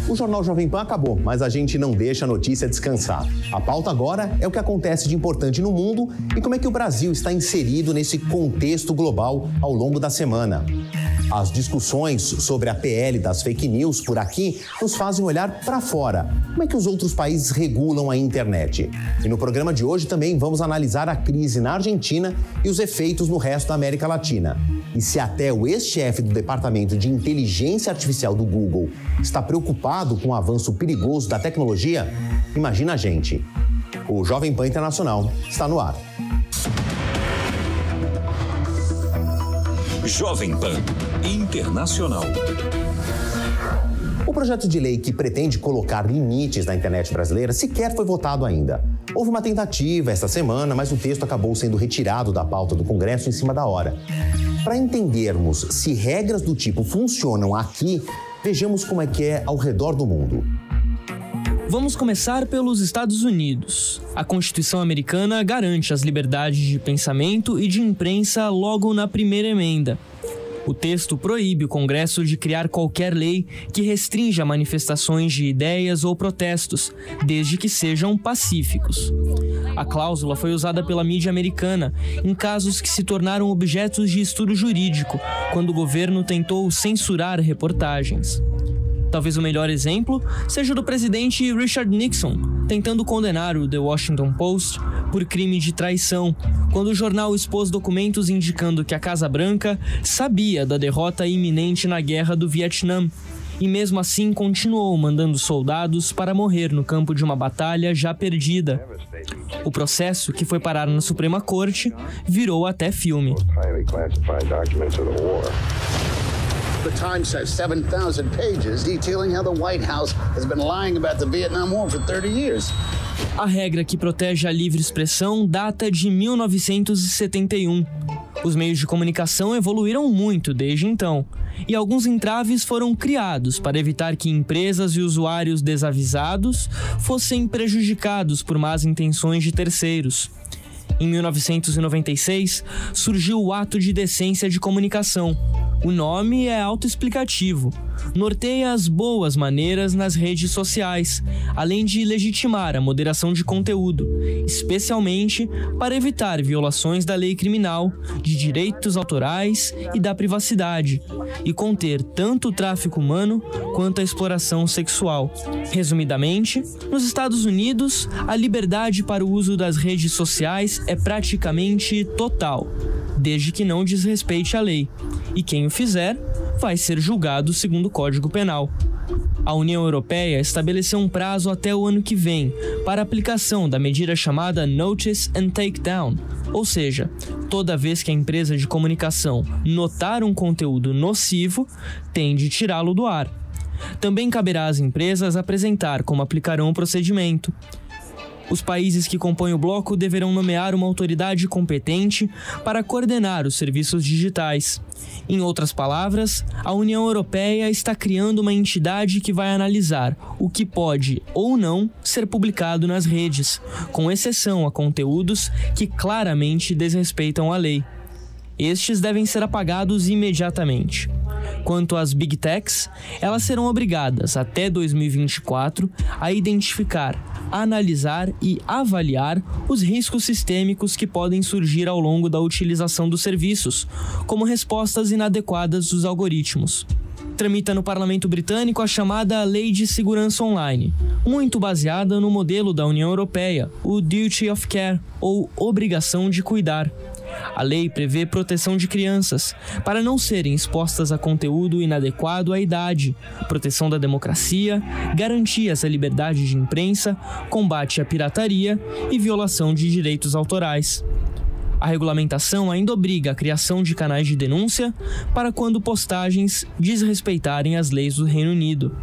O Jornal Jovem Pan acabou, mas a gente não deixa a notícia descansar. A pauta agora é o que acontece de importante no mundo e como é que o Brasil está inserido nesse contexto global ao longo da semana. As discussões sobre a PL das fake news por aqui nos fazem olhar para fora. Como é que os outros países regulam a internet? E no programa de hoje também vamos analisar a crise na Argentina e os efeitos no resto da América Latina. E se até o ex-chefe do Departamento de Inteligência Artificial do Google está preocupado com o avanço perigoso da tecnologia, imagina a gente. O Jovem Pan Internacional está no ar. Jovem Pan Internacional. O projeto de lei que pretende colocar limites na internet brasileira sequer foi votado ainda. Houve uma tentativa esta semana, mas o texto acabou sendo retirado da pauta do Congresso em cima da hora. Para entendermos se regras do tipo funcionam aqui, vejamos como é que é ao redor do mundo. Vamos começar pelos Estados Unidos. A Constituição americana garante as liberdades de pensamento e de imprensa logo na primeira emenda. O texto proíbe o Congresso de criar qualquer lei que restrinja manifestações de ideias ou protestos, desde que sejam pacíficos. A cláusula foi usada pela mídia americana em casos que se tornaram objetos de estudo jurídico, quando o governo tentou censurar reportagens. Talvez o melhor exemplo seja o do presidente Richard Nixon, tentando condenar o The Washington Post por crime de traição, quando o jornal expôs documentos indicando que a Casa Branca sabia da derrota iminente na Guerra do Vietnã, e mesmo assim continuou mandando soldados para morrer no campo de uma batalha já perdida. O processo, que foi parar na Suprema Corte, virou até filme. The Times has 7,000 pages detailing how the White House has been lying about the Vietnam War for 30 years. A regra que protege a livre expressão data de 1971. Os meios de comunicação evoluíram muito desde então, e alguns entraves foram criados para evitar que empresas e usuários desavisados fossem prejudicados por más intenções de terceiros. Em 1996, surgiu o Ato de Decência de Comunicação. O nome é autoexplicativo. Norteia as boas maneiras nas redes sociais, além de legitimar a moderação de conteúdo, especialmente para evitar violações da lei criminal, de direitos autorais e da privacidade, e conter tanto o tráfico humano quanto a exploração sexual. Resumidamente, nos Estados Unidos, a liberdade para o uso das redes sociais é praticamente total, desde que não desrespeite a lei, e quem o fizer vai ser julgado segundo o Código Penal. A União Europeia estabeleceu um prazo até o ano que vem para a aplicação da medida chamada Notice and Takedown, ou seja, toda vez que a empresa de comunicação notar um conteúdo nocivo, tem de tirá-lo do ar. Também caberá às empresas apresentar como aplicarão o procedimento. Os países que compõem o bloco deverão nomear uma autoridade competente para coordenar os serviços digitais. Em outras palavras, a União Europeia está criando uma entidade que vai analisar o que pode ou não ser publicado nas redes, com exceção a conteúdos que claramente desrespeitam a lei. Estes devem ser apagados imediatamente. Quanto às Big Techs, elas serão obrigadas, até 2024, a identificar, analisar e avaliar os riscos sistêmicos que podem surgir ao longo da utilização dos serviços, como respostas inadequadas dos algoritmos. Tramita no Parlamento Britânico a chamada Lei de Segurança Online, muito baseada no modelo da União Europeia, o Duty of Care, ou Obrigação de Cuidar. A lei prevê proteção de crianças, para não serem expostas a conteúdo inadequado à idade, proteção da democracia, garantias à liberdade de imprensa, combate à pirataria e violação de direitos autorais. A regulamentação ainda obriga a criação de canais de denúncia para quando postagens desrespeitarem as leis do Reino Unido.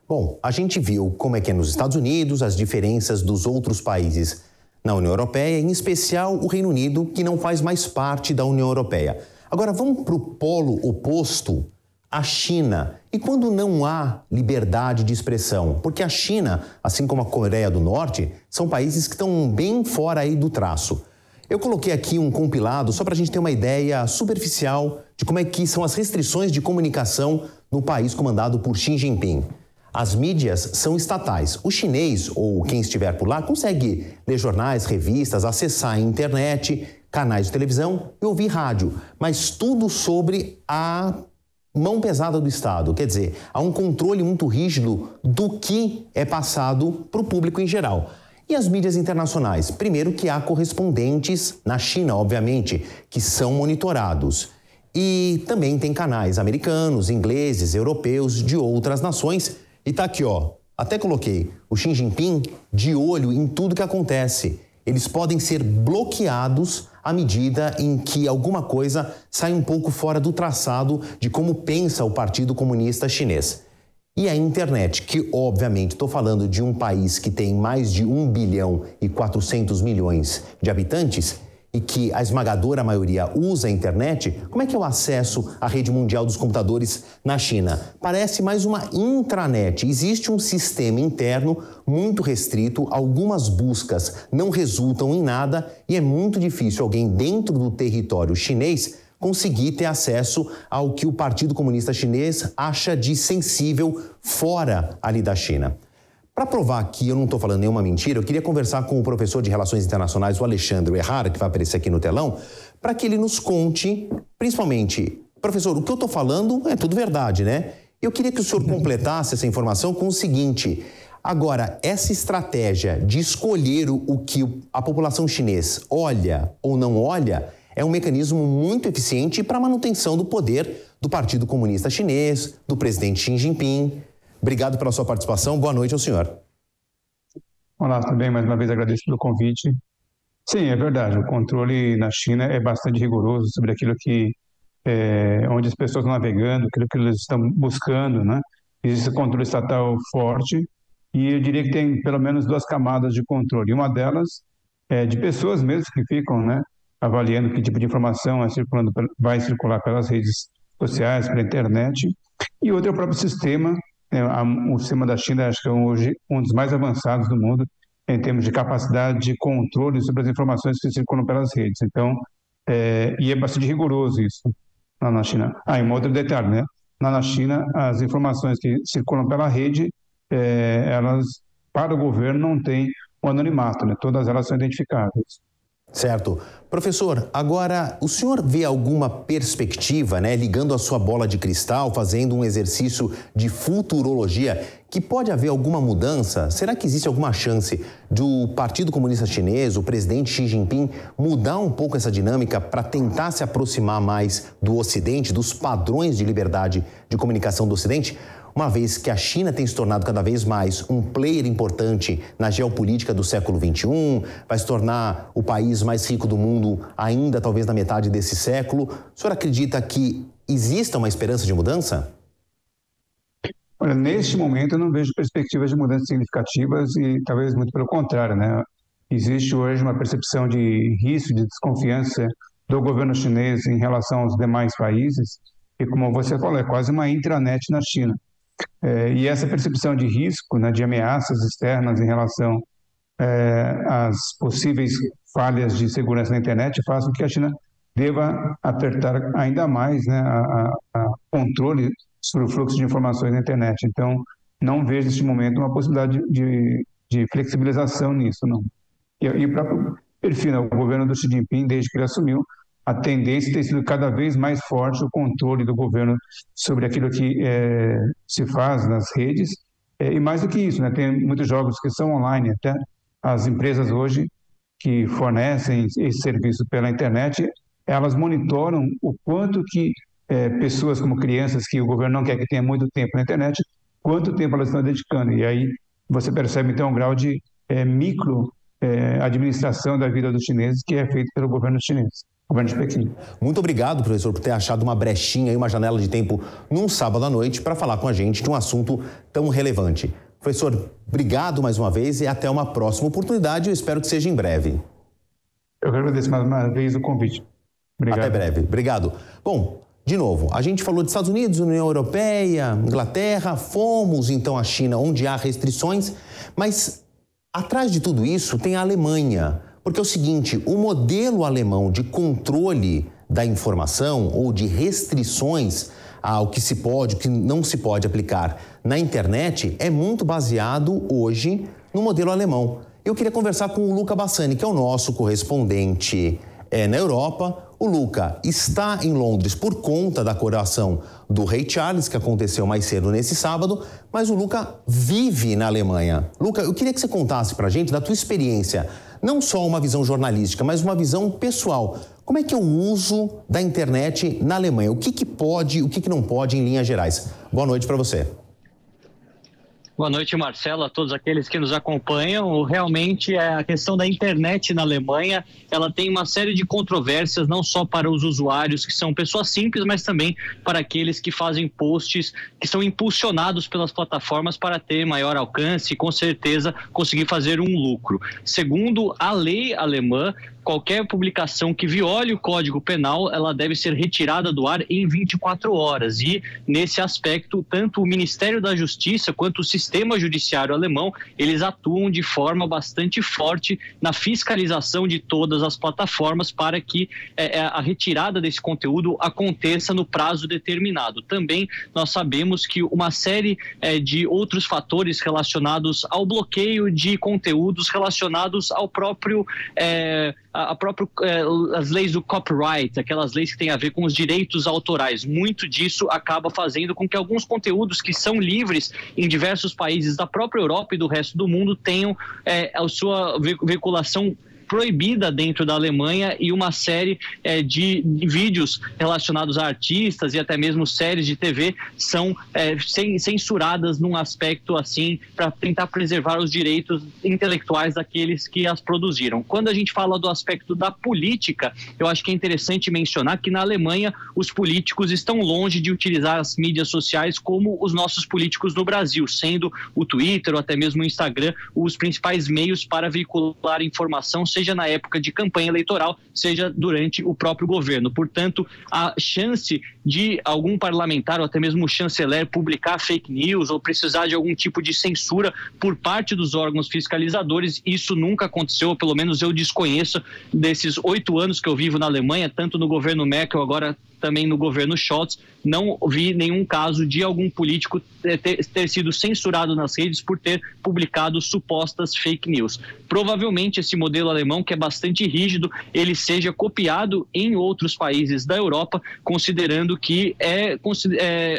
Bom, a gente viu como é que é nos Estados Unidos, as diferenças dos outros países na União Europeia, em especial o Reino Unido, que não faz mais parte da União Europeia. Agora vamos para o polo oposto, a China. E quando não há liberdade de expressão? Porque a China, assim como a Coreia do Norte, são países que estão bem fora aí do traço. Eu coloquei aqui um compilado só para a gente ter uma ideia superficial de como é que são as restrições de comunicação no país comandado por Xi Jinping. As mídias são estatais. O chinês, ou quem estiver por lá, consegue ler jornais, revistas, acessar a internet, canais de televisão e ouvir rádio, mas tudo sobre a mão pesada do Estado. Quer dizer, há um controle muito rígido do que é passado para o público em geral. E as mídias internacionais? Primeiro que há correspondentes na China, obviamente, que são monitorados. E também tem canais americanos, ingleses, europeus, de outras nações. E tá aqui, ó, até coloquei o Xi Jinping de olho em tudo que acontece. Eles podem ser bloqueados à medida em que alguma coisa sai um pouco fora do traçado de como pensa o Partido Comunista Chinês. E a internet, que obviamente estou falando de um país que tem mais de 1 bilhão e 400 milhões de habitantes e que a esmagadora maioria usa a internet, como é que é o acesso à rede mundial dos computadores na China? Parece mais uma intranet. Existe um sistema interno muito restrito, algumas buscas não resultam em nada e é muito difícil alguém dentro do território chinês conseguir ter acesso ao que o Partido Comunista Chinês acha de sensível fora ali da China. Para provar que eu não estou falando nenhuma mentira, eu queria conversar com o professor de Relações Internacionais, o Alexandre Errara, que vai aparecer aqui no telão, para que ele nos conte, principalmente, professor, o que eu estou falando é tudo verdade, né? Eu queria que o senhor completasse essa informação com o seguinte: agora, essa estratégia de escolher o que a população chinesa olha ou não olha é um mecanismo muito eficiente para a manutenção do poder do Partido Comunista Chinês, do presidente Xi Jinping. Obrigado pela sua participação. Boa noite ao senhor. Olá, tudo bem? Mais uma vez agradeço pelo convite. Sim, é verdade. O controle na China é bastante rigoroso sobre aquilo que onde as pessoas estão navegando, aquilo que eles estão buscando, né? Existe controle estatal forte e eu diria que tem pelo menos 2 camadas de controle. Uma delas é de pessoas mesmo que ficam, né, avaliando que tipo de informação vai circular pelas redes sociais, pela internet. E outra é o próprio sistema. O sistema da China, acho que é hoje um dos mais avançados do mundo em termos de capacidade de controle sobre as informações que circulam pelas redes. Então, e é bastante rigoroso isso lá na China. E um outro detalhe, né? Lá na China, as informações que circulam pela rede, elas, para o governo, não têm o anonimato, né? Todas elas são identificáveis. Certo. Professor, agora, o senhor vê alguma perspectiva, né, ligando a sua bola de cristal, fazendo um exercício de futurologia, que pode haver alguma mudança? Será que existe alguma chance do Partido Comunista Chinês, o presidente Xi Jinping, mudar um pouco essa dinâmica para tentar se aproximar mais do Ocidente, dos padrões de liberdade de comunicação do Ocidente? Uma vez que a China tem se tornado cada vez mais um player importante na geopolítica do século XXI, vai se tornar o país mais rico do mundo ainda talvez na metade desse século. O senhor acredita que exista uma esperança de mudança? Olha, neste momento eu não vejo perspectivas de mudanças significativas e talvez muito pelo contrário, né? Existe hoje uma percepção de risco, de desconfiança do governo chinês em relação aos demais países e, como você falou, é quase uma intranet na China. E essa percepção de risco, né, de ameaças externas em relação às possíveis falhas de segurança na internet faz com que a China deva apertar ainda mais, né, a controle sobre o fluxo de informações na internet. Então, não vejo neste momento uma possibilidade de flexibilização nisso, não. E o próprio perfil, né, o governo do Xi Jinping, desde que ele assumiu, a tendência tem sido cada vez mais forte o controle do governo sobre aquilo que se faz nas redes. E mais do que isso, né, tem muitos jogos que são online, até as empresas hoje que fornecem esse serviço pela internet, elas monitoram o quanto que pessoas como crianças que o governo não quer que tenha muito tempo na internet, quanto tempo elas estão dedicando. E aí você percebe então um grau de micro administração da vida dos chineses que é feito pelo governo chinês. Governo de Pequim. Muito obrigado, professor, por ter achado uma brechinha e uma janela de tempo num sábado à noite para falar com a gente de um assunto tão relevante. Professor, obrigado mais uma vez e até uma próxima oportunidade. Eu espero que seja em breve. Eu agradeço mais uma vez o convite. Obrigado. Até breve. Obrigado. Bom, de novo, a gente falou de Estados Unidos, União Europeia, Inglaterra, fomos então à China, onde há restrições, mas atrás de tudo isso tem a Alemanha. Porque é o seguinte, o modelo alemão de controle da informação ou de restrições o que se pode, o que não se pode aplicar na internet é muito baseado hoje no modelo alemão. Eu queria conversar com o Luca Bassani, que é o nosso correspondente na Europa. O Luca está em Londres por conta da coroação do rei Charles, que aconteceu mais cedo nesse sábado, mas o Luca vive na Alemanha. Luca, eu queria que você contasse pra gente da tua experiência, não só uma visão jornalística, mas uma visão pessoal. Como é que é o uso da internet na Alemanha? O que pode, o que não pode em linhas gerais? Boa noite para você. Boa noite, Marcelo, a todos aqueles que nos acompanham. Realmente, a questão da internet na Alemanha, ela tem uma série de controvérsias, não só para os usuários, que são pessoas simples, mas também para aqueles que fazem posts, que são impulsionados pelas plataformas para ter maior alcance e, com certeza, conseguir fazer um lucro. Segundo a lei alemã, qualquer publicação que viole o Código Penal, ela deve ser retirada do ar em 24 horas. E, nesse aspecto, tanto o Ministério da Justiça quanto o sistema judiciário alemão, eles atuam de forma bastante forte na fiscalização de todas as plataformas para que a retirada desse conteúdo aconteça no prazo determinado. Também nós sabemos que uma série de outros fatores relacionados ao bloqueio de conteúdos relacionados ao próprio as leis do copyright, aquelas leis que têm a ver com os direitos autorais. Muito disso acaba fazendo com que alguns conteúdos que são livres em diversos países da própria Europa e do resto do mundo tenham a sua veiculação proibida dentro da Alemanha, e uma série de vídeos relacionados a artistas e até mesmo séries de TV são censuradas num aspecto assim para tentar preservar os direitos intelectuais daqueles que as produziram. Quando a gente fala do aspecto da política, eu acho que é interessante mencionar que na Alemanha os políticos estão longe de utilizar as mídias sociais como os nossos políticos no Brasil, sendo o Twitter ou até mesmo o Instagram os principais meios para veicular informação, seja na época de campanha eleitoral, seja durante o próprio governo. Portanto, a chance de algum parlamentar ou até mesmo o chanceler publicar fake news ou precisar de algum tipo de censura por parte dos órgãos fiscalizadores, isso nunca aconteceu, ou pelo menos eu desconheço desses 8 anos que eu vivo na Alemanha, tanto no governo Merkel, agora também no governo Scholz, não vi nenhum caso de algum político ter sido censurado nas redes por ter publicado supostas fake news. Provavelmente esse modelo alemão, que é bastante rígido, ele seja copiado em outros países da Europa, considerando que é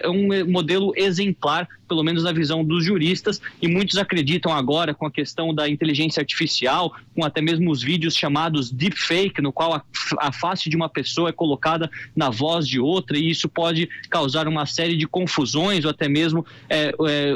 um modelo exemplar, pelo menos na visão dos juristas, e muitos acreditam agora com a questão da inteligência artificial, com até mesmo os vídeos chamados deepfake, no qual a face de uma pessoa é colocada na voz de outra, e isso pode causar uma série de confusões ou até mesmo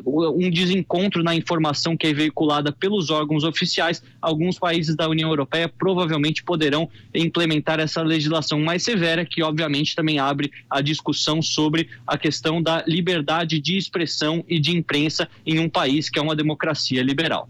um desencontro na informação que é veiculada pelos órgãos oficiais. Alguns países da União Europeia provavelmente poderão implementar essa legislação mais severa, que obviamente também abre a discussão sobre a questão da liberdade de expressão e de imprensa em um país que é uma democracia liberal.